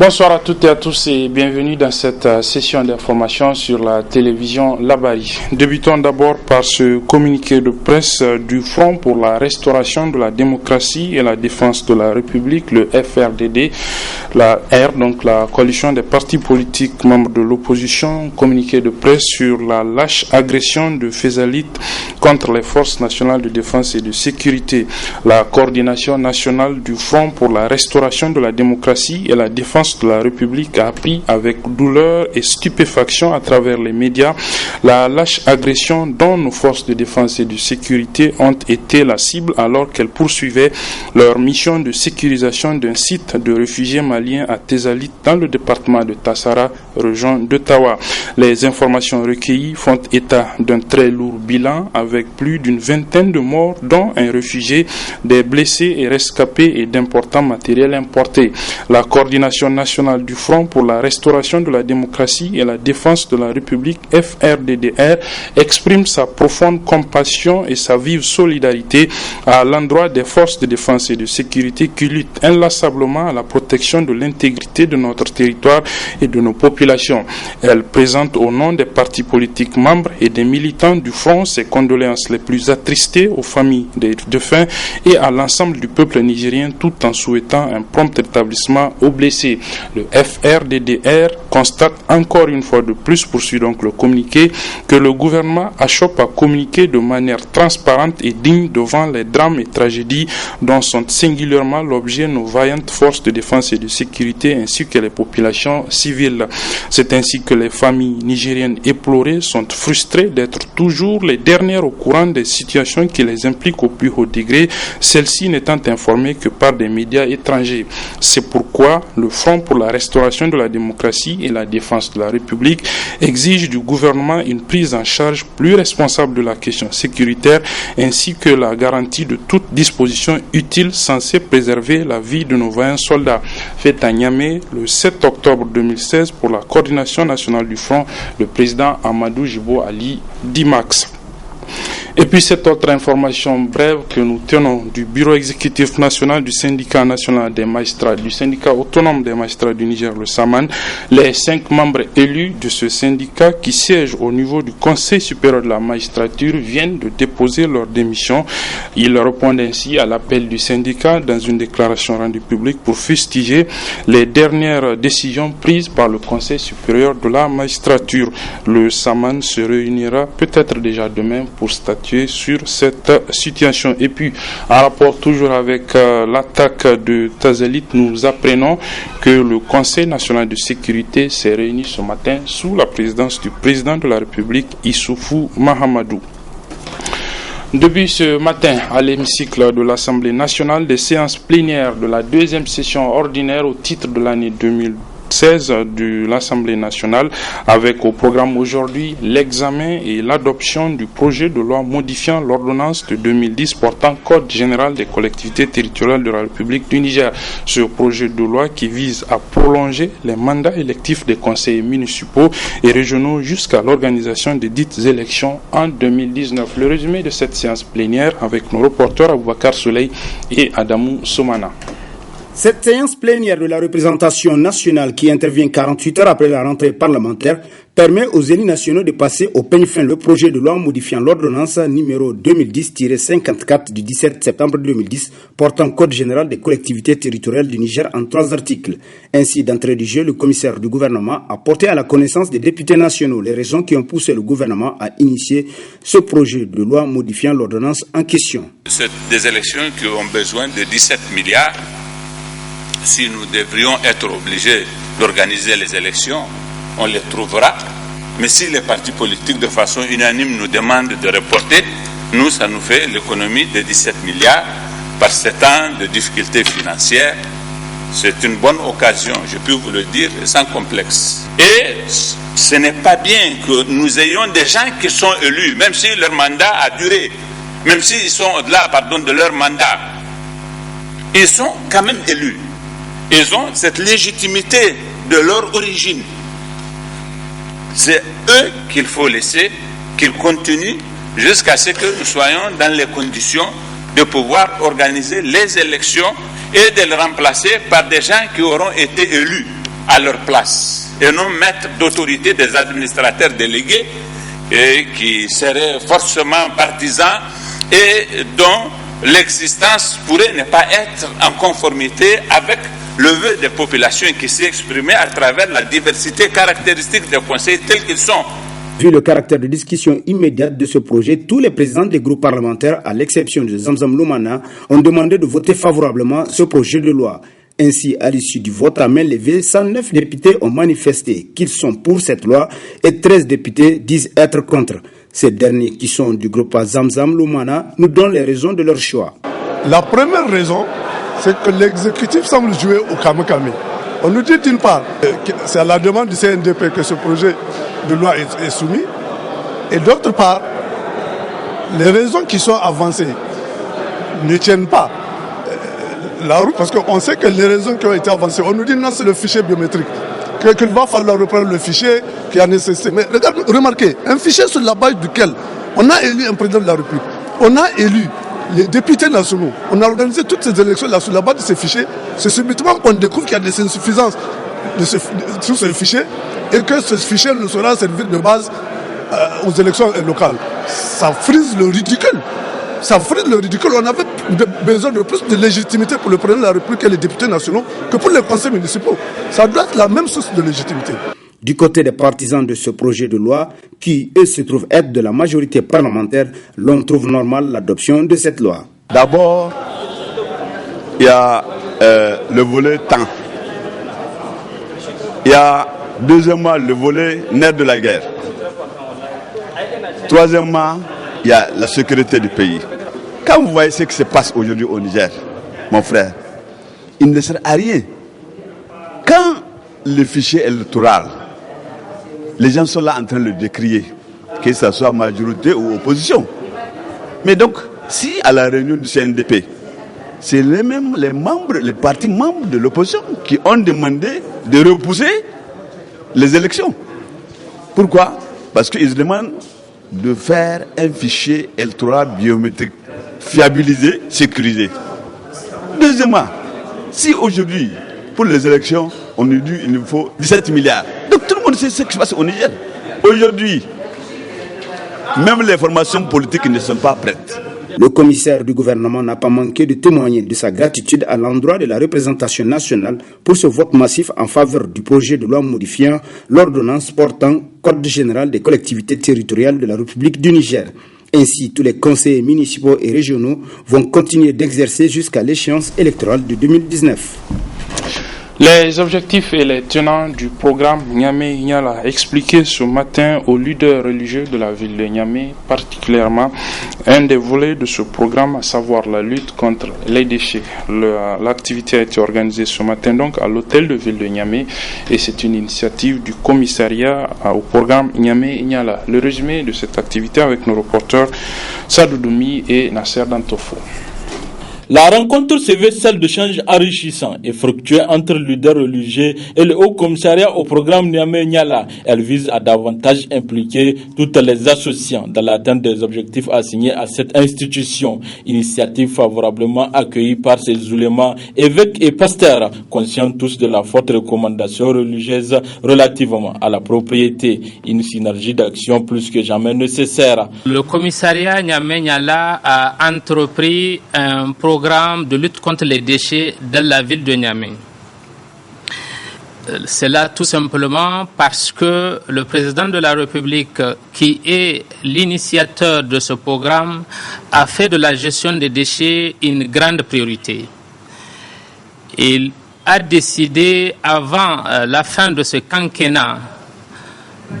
Bonsoir à toutes et à tous et bienvenue dans cette session d'information sur la télévision Labari. Débutons d'abord par ce communiqué de presse du Front pour la restauration de la démocratie et la défense de la République, le FRDD, la coalition des partis politiques membres de l'opposition, communiqué de presse sur la lâche agression de Fezalit contre les forces nationales de défense et de sécurité. La coordination nationale du Front pour la restauration de la démocratie et la défense de la République a appris avec douleur et stupéfaction à travers les médias la lâche agression dont nos forces de défense et de sécurité ont été la cible alors qu'elles poursuivaient leur mission de sécurisation d'un site de réfugiés maliens à Tezalit dans le département de Tassara, région d'Ottawa. Les informations recueillies font état d'un très lourd bilan avec plus d'une vingtaine de morts dont un réfugié, des blessés et rescapés et d'importants matériels importés. La coordination nationale du Front pour la restauration de la démocratie et la défense de la République, FRDDR, exprime sa profonde compassion et sa vive solidarité à l'endroit des forces de défense et de sécurité qui luttent inlassablement à la protection de l'intégrité de notre territoire et de nos populations. Elle présente au nom des partis politiques membres et des militants du Front ses condoléances les plus attristées aux familles des défunts et à l'ensemble du peuple nigérien tout en souhaitant un prompt rétablissement aux blessés. Le FRDDR constate encore une fois de plus, poursuit donc le communiqué, que le gouvernement achoppe à communiquer de manière transparente et digne devant les drames et tragédies dont sont singulièrement l'objet nos vaillantes forces de défense et de sécurité ainsi que les populations civiles. C'est ainsi que les familles nigériennes éplorées sont frustrées d'être toujours les dernières au courant des situations qui les impliquent au plus haut degré, celles-ci n'étant informées que par des médias étrangers. C'est pourquoi le Front pour la restauration de la démocratie et la défense de la République exige du gouvernement une prise en charge plus responsable de la question sécuritaire ainsi que la garantie de toute disposition utile censée préserver la vie de nos vaillants soldats. Fait à Niamey le 7 octobre 2016 pour la coordination nationale du Front, le président Amadou Jibo Ali Dimax. Et puis cette autre information brève que nous tenons du bureau exécutif national du syndicat national des magistrats, du syndicat autonome des magistrats du Niger, le SAMAN, les 5 membres élus de ce syndicat qui siègent au niveau du Conseil supérieur de la magistrature viennent de déposer leur démission. Ils répondent ainsi à l'appel du syndicat dans une déclaration rendue publique pour fustiger les dernières décisions prises par le Conseil supérieur de la magistrature. Le SAMAN se réunira peut-être déjà demain pour statuer sur cette situation. Et puis, en rapport toujours avec l'attaque de Tazalit, nous apprenons que le Conseil national de sécurité s'est réuni ce matin sous la présidence du président de la République, Issoufou Mahamadou. Depuis ce matin, à l'hémicycle de l'Assemblée nationale, des séances plénières de la deuxième session ordinaire au titre de l'année 2016 de l'Assemblée nationale, avec au programme aujourd'hui l'examen et l'adoption du projet de loi modifiant l'ordonnance de 2010 portant Code général des collectivités territoriales de la République du Niger. Ce projet de loi qui vise à prolonger les mandats électifs des conseillers municipaux et régionaux jusqu'à l'organisation des dites élections en 2019. Le résumé de cette séance plénière avec nos reporters Aboubakar Soleil et Adamou Soumana. Cette séance plénière de la représentation nationale qui intervient 48 heures après la rentrée parlementaire permet aux élus nationaux de passer au peigne fin le projet de loi modifiant l'ordonnance numéro 2010-54 du 17 septembre 2010 portant Code général des collectivités territoriales du Niger en 3 articles. Ainsi, d'entrée du jeu, le commissaire du gouvernement a porté à la connaissance des députés nationaux les raisons qui ont poussé le gouvernement à initier ce projet de loi modifiant l'ordonnance en question. C'est des élections qui ont besoin de 17 milliards. Si nous devrions être obligés d'organiser les élections, on les trouvera. Mais si les partis politiques de façon unanime nous demandent de reporter, nous, ça nous fait l'économie de 17 milliards par 7 ans de difficultés financières. C'est une bonne occasion, je peux vous le dire, sans complexe. Et ce n'est pas bien que nous ayons des gens qui sont élus, même si leur mandat a duré, même s'ils sont au-delà, de leur mandat. ils sont quand même élus. Ils ont cette légitimité de leur origine. C'est eux qu'il faut laisser, qu'ils continuent jusqu'à ce que nous soyons dans les conditions de pouvoir organiser les élections et de les remplacer par des gens qui auront été élus à leur place et non maîtres d'autorité des administrateurs délégués et qui seraient forcément partisans et dont l'existence pourrait ne pas être en conformité avec le vœu des populations qui s'est exprimé à travers la diversité caractéristique des conseils tels qu'ils sont. Vu le caractère de discussion immédiate de ce projet, tous les présidents des groupes parlementaires, à l'exception de Zamzam Loumana, ont demandé de voter favorablement ce projet de loi. Ainsi, à l'issue du vote à main levée, 109 députés ont manifesté qu'ils sont pour cette loi et 13 députés disent être contre. Ces derniers, qui sont du groupe Zamzam Loumana, nous donnent les raisons de leur choix. La première raison, c'est que l'exécutif semble jouer au kamikami. On nous dit d'une part, c'est à la demande du CNDP que ce projet de loi est soumis, et d'autre part, les raisons qui sont avancées ne tiennent pas la route, parce qu'on sait que les raisons qui ont été avancées, on nous dit non, c'est le fichier biométrique, qu'il va falloir reprendre le fichier qui a nécessité. Mais remarquez, un fichier sur la base duquel on a élu un président de la République, on a élu les députés nationaux, on a organisé toutes ces élections là sur la base de ces fichiers, c'est subitement qu'on découvre qu'il y a des insuffisances sur ce fichier et que ce fichier ne sera servi de base aux élections locales. Ça frise le ridicule. Ça frise le ridicule. On avait besoin de plus de légitimité pour le président de la République et les députés nationaux que pour les conseils municipaux. Ça doit être la même source de légitimité. Du côté des partisans de ce projet de loi, qui eux se trouvent être de la majorité parlementaire, l'on trouve normal l'adoption de cette loi. D'abord, il y a le volet temps. Il y a deuxièmement le volet nerf de la guerre. Troisièmement, il y a la sécurité du pays. Quand vous voyez ce qui se passe aujourd'hui au Niger, mon frère, il ne sert à rien. Quand le fichier électoral, les gens sont là en train de le décrier, que ce soit majorité ou opposition. Mais donc, si à la réunion du CNDP, c'est les membres, les partis membres de l'opposition qui ont demandé de repousser les élections. Pourquoi? Parce qu'ils demandent de faire un fichier électoral biométrique fiabilisé, sécurisé. Deuxièmement, si aujourd'hui, pour les élections, on nous dit qu'il nous faut 17 milliards. Donc tout le monde sait ce qui se passe au Niger. Aujourd'hui, même les formations politiques ne sont pas prêtes. Le commissaire du gouvernement n'a pas manqué de témoigner de sa gratitude à l'endroit de la représentation nationale pour ce vote massif en faveur du projet de loi modifiant l'ordonnance portant Code général des collectivités territoriales de la République du Niger. Ainsi, tous les conseillers municipaux et régionaux vont continuer d'exercer jusqu'à l'échéance électorale de 2019. Les objectifs et les tenants du programme Niamey-Niala expliqués ce matin aux leaders religieux de la ville de Niamey, particulièrement un des volets de ce programme, à savoir la lutte contre les déchets. L'activité a été organisée ce matin donc à l'hôtel de ville de Niamey et c'est une initiative du commissariat au programme Niamey-Niala. Le résumé de cette activité avec nos reporters Sadou Doumi et Nasser Dantofo. La rencontre se veut celle d'échanges enrichissants et fructueux entre leaders religieux et le Haut Commissariat au programme Niamey-Niala. Elle vise à davantage impliquer toutes les associations dans l'atteinte des objectifs assignés à cette institution. Initiative favorablement accueillie par ses oulémas, évêques et pasteurs, conscients tous de la forte recommandation religieuse relativement à la propriété. Une synergie d'action plus que jamais nécessaire. Le commissariat Niamey-Niala a entrepris un programme de lutte contre les déchets dans la ville de Niamey. C'est là tout simplement parce que le président de la République, qui est l'initiateur de ce programme, a fait de la gestion des déchets une grande priorité. Il a décidé, avant la fin de ce quinquennat,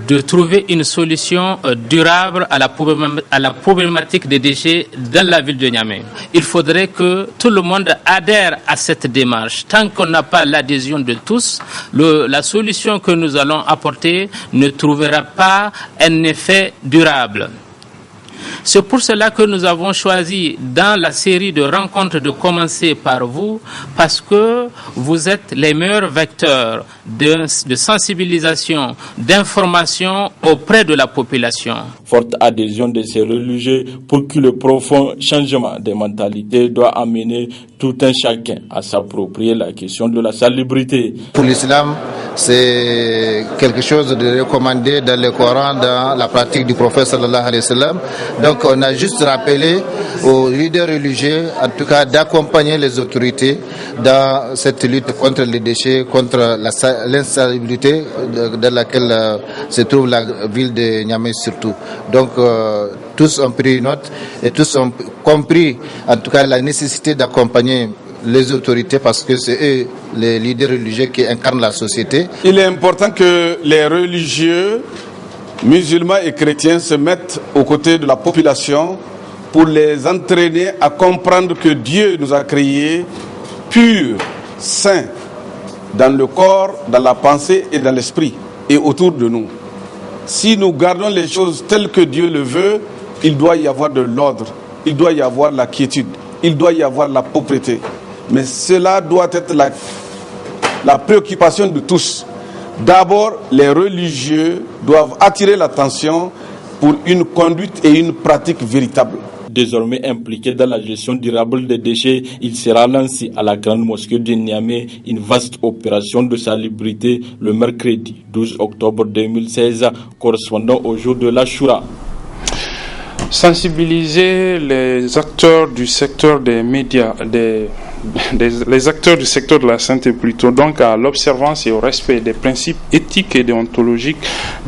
de trouver une solution durable à la problématique des déchets dans la ville de Niamey. Il faudrait que tout le monde adhère à cette démarche. Tant qu'on n'a pas l'adhésion de tous, la solution que nous allons apporter ne trouvera pas un effet durable. C'est pour cela que nous avons choisi dans la série de rencontres de commencer par vous, parce que vous êtes les meilleurs vecteurs de sensibilisation, d'information auprès de la population. Forte adhésion de ces religieux pour que le profond changement des mentalités doit amener tout un chacun à s'approprier la question de la salubrité. Pour l'islam, c'est quelque chose de recommandé dans le Coran, dans la pratique du prophète sallallahu alayhi wa sallam. Donc on a juste rappelé aux leaders religieux, en tout cas d'accompagner les autorités dans cette lutte contre les déchets, contre l'insalubrité dans laquelle se trouve la ville de Niamey surtout. Donc tous ont pris note et tous ont compris en tout cas la nécessité d'accompagner les autorités parce que c'est eux, les leaders religieux, qui incarnent la société. Il est important que les religieux, musulmans et chrétiens, se mettent aux côtés de la population pour les entraîner à comprendre que Dieu nous a créés purs, saints, dans le corps, dans la pensée et dans l'esprit, et autour de nous. Si nous gardons les choses telles que Dieu le veut, il doit y avoir de l'ordre, il doit y avoir la quiétude, il doit y avoir la propreté. Mais cela doit être la préoccupation de tous. D'abord, les religieux doivent attirer l'attention pour une conduite et une pratique véritable. Désormais impliqué dans la gestion durable des déchets, il sera lancé à la grande mosquée de Niamey une vaste opération de salubrité le mercredi 12 octobre 2016, correspondant au jour de l'Achoura. Sensibiliser les acteurs du secteur des médias, les acteurs du secteur de la santé plutôt, donc à l'observance et au respect des principes éthiques et déontologiques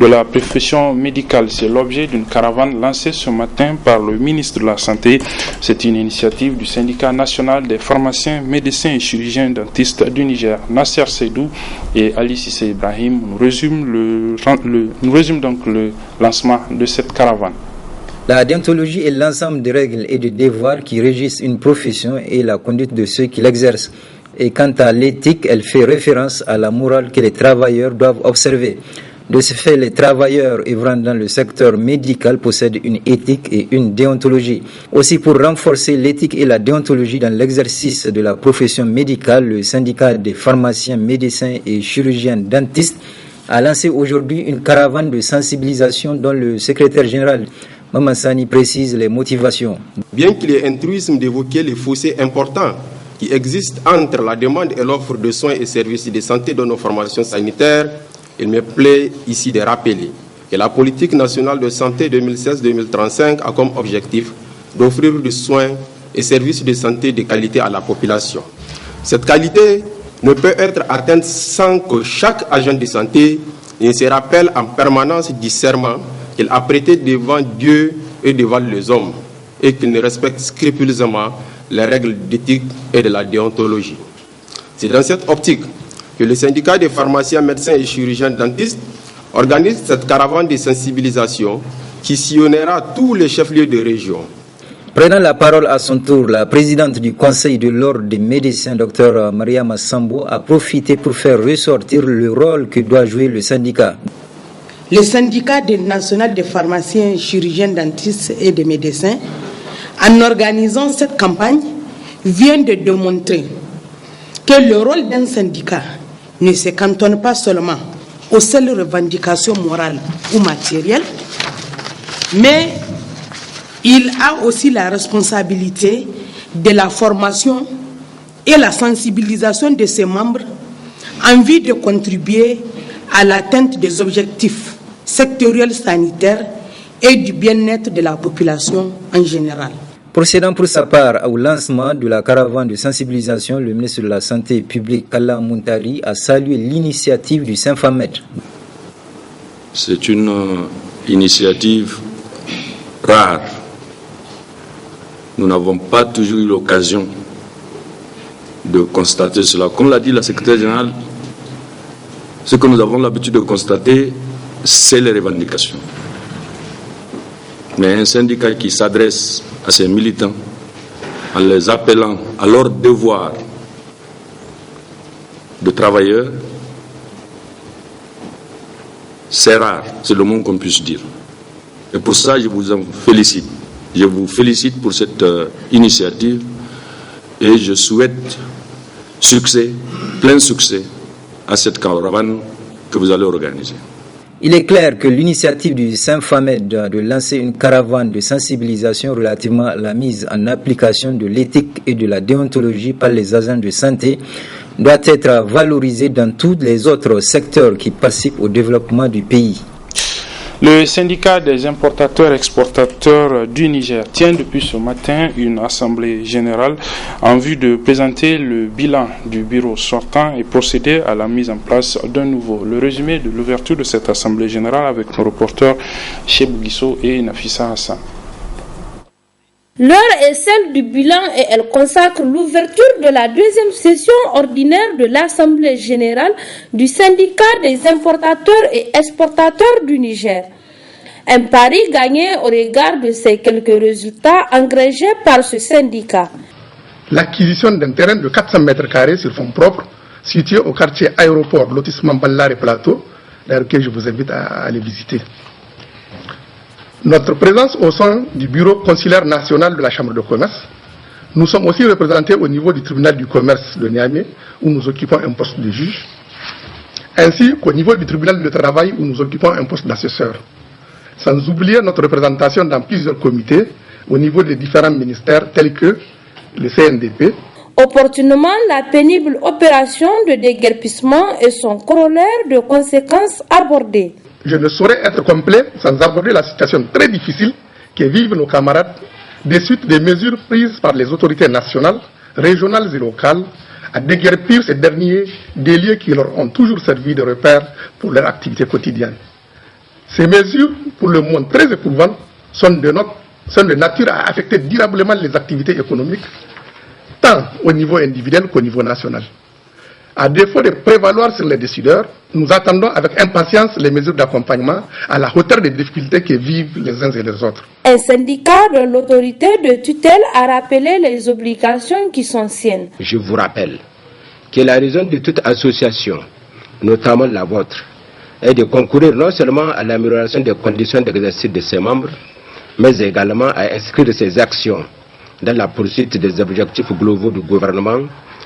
de la profession médicale. C'est l'objet d'une caravane lancée ce matin par le ministre de la Santé. C'est une initiative du syndicat national des pharmaciens, médecins et chirurgiens dentistes du Niger. Nasser Seydou et Ali Sissé Ibrahim nous résument donc le lancement de cette caravane. La déontologie est l'ensemble des règles et des devoirs qui régissent une profession et la conduite de ceux qui l'exercent. Et quant à l'éthique, elle fait référence à la morale que les travailleurs doivent observer. De ce fait, les travailleurs œuvrant dans le secteur médical possèdent une éthique et une déontologie. Aussi, pour renforcer l'éthique et la déontologie dans l'exercice de la profession médicale, le syndicat des pharmaciens, médecins et chirurgiens dentistes a lancé aujourd'hui une caravane de sensibilisation dont le secrétaire général Mamassani précise les motivations. Bien qu'il y ait un truisme d'évoquer les fossés importants qui existent entre la demande et l'offre de soins et services de santé dans nos formations sanitaires, il me plaît ici de rappeler que la politique nationale de santé 2016-2035 a comme objectif d'offrir des soins et services de santé de qualité à la population. Cette qualité ne peut être atteinte sans que chaque agent de santé se rappelle en permanence du serment qu'il a prêté devant Dieu et devant les hommes et qu'il ne respecte scrupuleusement les règles d'éthique et de la déontologie. C'est dans cette optique que le syndicat des pharmaciens, médecins et chirurgiens dentistes organise cette caravane de sensibilisation qui sillonnera tous les chefs-lieux de région. Prenant la parole à son tour, la présidente du Conseil de l'Ordre des médecins, Dr Mariama Sambo, a profité pour faire ressortir le rôle que doit jouer le syndicat. Le syndicat national des pharmaciens, chirurgiens, dentistes et des médecins, en organisant cette campagne, vient de démontrer que le rôle d'un syndicat ne se cantonne pas seulement aux seules revendications morales ou matérielles, mais il a aussi la responsabilité de la formation et la sensibilisation de ses membres en vue de contribuer à l'atteinte des objectifs sectoriels sanitaires et du bien-être de la population en général. Procédant pour sa part au lancement de la caravane de sensibilisation, le ministre de la Santé publique, Kalla Muntari, a salué l'initiative du Saint-Famed. C'est une initiative rare. Nous n'avons pas toujours eu l'occasion de constater cela. Comme l'a dit la secrétaire générale, ce que nous avons l'habitude de constater, c'est les revendications. Mais un syndicat qui s'adresse à ses militants en les appelant à leur devoir de travailleurs, c'est rare, c'est le moins qu'on puisse dire. Et pour ça, je vous en félicite. Je vous félicite pour cette initiative et je souhaite succès, plein succès à cette caravane que vous allez organiser. Il est clair que l'initiative du Saint-Famed de lancer une caravane de sensibilisation relativement à la mise en application de l'éthique et de la déontologie par les agents de santé doit être valorisée dans tous les autres secteurs qui participent au développement du pays. Le syndicat des importateurs-exportateurs du Niger tient depuis ce matin une assemblée générale en vue de présenter le bilan du bureau sortant et procéder à la mise en place d'un nouveau. Le résumé de l'ouverture de cette assemblée générale avec nos reporters Chebou Guisso et Nafissa Hassan. L'heure est celle du bilan et elle consacre l'ouverture de la deuxième session ordinaire de l'Assemblée générale du syndicat des importateurs et exportateurs du Niger. Un pari gagné au regard de ces quelques résultats engrangés par ce syndicat. L'acquisition d'un terrain de 400 mètres carrés sur fonds propres, situé au quartier aéroport lotissement Ballare Plateau, d'ailleurs que je vous invite à aller visiter. Notre présence au sein du bureau consulaire national de la Chambre de commerce. Nous sommes aussi représentés au niveau du tribunal du commerce de Niamey, où nous occupons un poste de juge, ainsi qu'au niveau du tribunal de travail, où nous occupons un poste d'assesseur. Sans oublier notre représentation dans plusieurs comités, au niveau des différents ministères tels que le CNDP. Opportunément, la pénible opération de déguerpissement et son corollaire de conséquences abordées. Je ne saurais être complet sans aborder la situation très difficile que vivent nos camarades des suites des mesures prises par les autorités nationales, régionales et locales à déguerpir ces derniers des lieux qui leur ont toujours servi de repère pour leur activité quotidienne. Ces mesures, pour le moins très éprouvantes, sont de nature à affecter durablement les activités économiques, tant au niveau individuel qu'au niveau national. À défaut de prévaloir sur les décideurs, nous attendons avec impatience les mesures d'accompagnement à la hauteur des difficultés que vivent les uns et les autres. Un syndicat de l'autorité de tutelle a rappelé les obligations qui sont siennes. Je vous rappelle que la raison de toute association, notamment la vôtre, est de concourir non seulement à l'amélioration des conditions d'exercice de ses membres, mais également à inscrire ses actions dans la poursuite des objectifs globaux du gouvernement,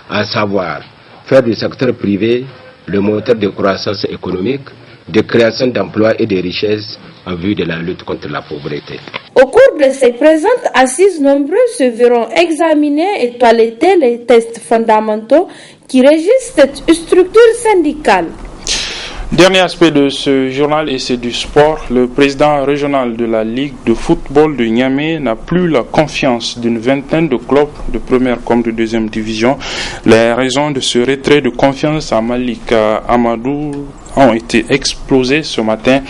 à savoir faire du secteur privé le moteur de croissance économique, de création d'emplois et de richesses en vue de la lutte contre la pauvreté. Au cours de ces présentes assises, nombreux se verront examiner et toiletter les tests fondamentaux qui régissent cette structure syndicale. Dernier aspect de ce journal et c'est du sport. Le président régional de la Ligue de football de Niamey n'a plus la confiance d'une vingtaine de clubs de première comme de deuxième division. Les raisons de ce retrait de confiance à Malik Amadou ont été exposées ce matin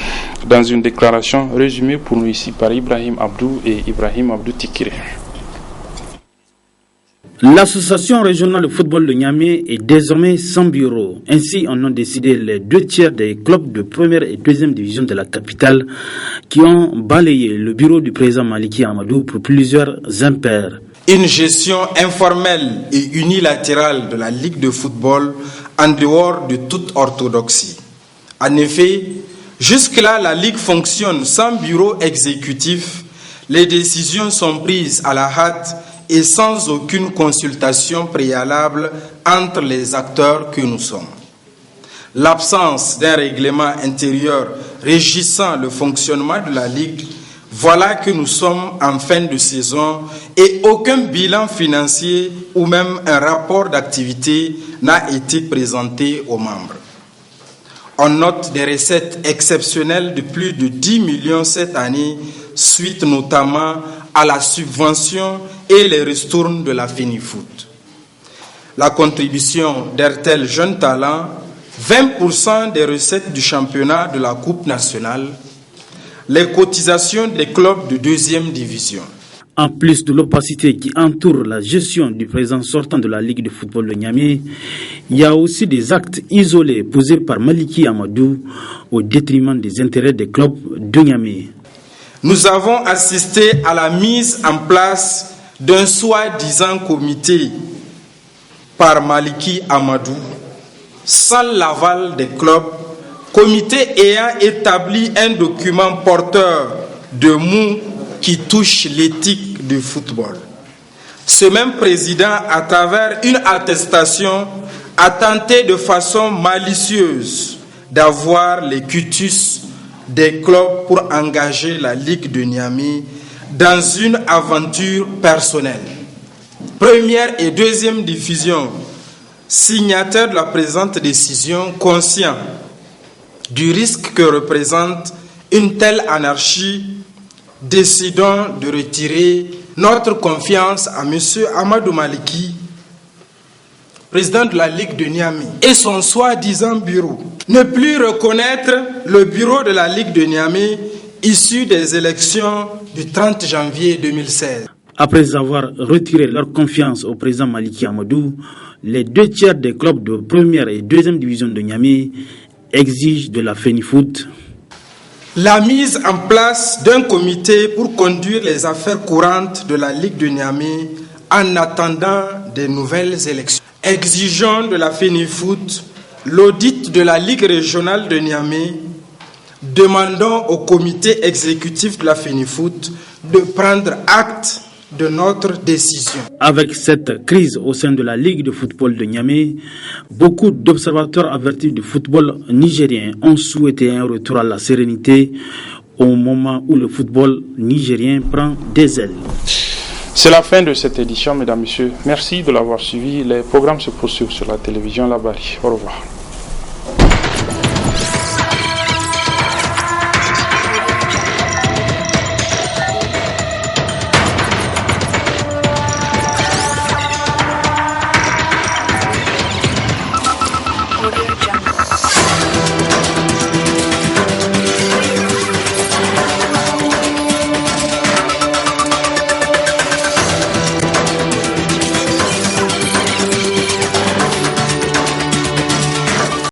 dans une déclaration résumée pour nous ici par Ibrahim Abdou et Ibrahim Abdou Tikire. L'association régionale de football de Niamey est désormais sans bureau. Ainsi, en ont décidé les 2/3 des clubs de première et deuxième division de la capitale qui ont balayé le bureau du président Maliki Amadou pour plusieurs impairs. Une gestion informelle et unilatérale de la Ligue de football en dehors de toute orthodoxie. En effet, jusque-là, la Ligue fonctionne sans bureau exécutif. Les décisions sont prises à la hâte et sans aucune consultation préalable entre les acteurs que nous sommes. L'absence d'un règlement intérieur régissant le fonctionnement de la Ligue, voilà que nous sommes en fin de saison et aucun bilan financier ou même un rapport d'activité n'a été présenté aux membres. On note des recettes exceptionnelles de plus de 10 millions cette année, suite notamment à la subvention et les ristournes de la FENIFOOT. La contribution d'Hertel Jeunes Talents, 20% des recettes du championnat de la Coupe nationale, les cotisations des clubs de deuxième division. En plus de l'opacité qui entoure la gestion du président sortant de la Ligue de football de Niamey, il y a aussi des actes isolés posés par Maliki Amadou au détriment des intérêts des clubs de Niamey. Nous avons assisté à la mise en place d'un soi-disant comité par Maliki Amadou, sans l'aval des clubs, comité ayant établi un document porteur de mots qui touchent l'éthique du football. Ce même président, à travers une attestation, a tenté de façon malicieuse d'avoir les cutus des clubs pour engager la Ligue de Niamey dans une aventure personnelle. Première et deuxième division, signataires de la présente décision, conscients du risque que représente une telle anarchie, décidons de retirer notre confiance à M. Amadou Maliki, président de la Ligue de Niamey, et son soi-disant bureau. Ne plus reconnaître le bureau de la Ligue de Niamey issu des élections du 30 janvier 2016. Après avoir retiré leur confiance au président Maliki Amadou, les 2 tiers des clubs de première et deuxième division de Niamey exigent de la FENIFOOT la mise en place d'un comité pour conduire les affaires courantes de la Ligue de Niamey en attendant des nouvelles élections. Exigeons de la FENIFOOT l'audit de la Ligue régionale de Niamey. Demandons au comité exécutif de la FENIFOOT de prendre acte de notre décision. Avec cette crise au sein de la Ligue de football de Niamey, beaucoup d'observateurs avertis du football nigérien ont souhaité un retour à la sérénité au moment où le football nigérien prend des ailes. C'est la fin de cette édition, mesdames, messieurs. Merci de l'avoir suivi. Les programmes se poursuivent sur la télévision Labari. Au revoir.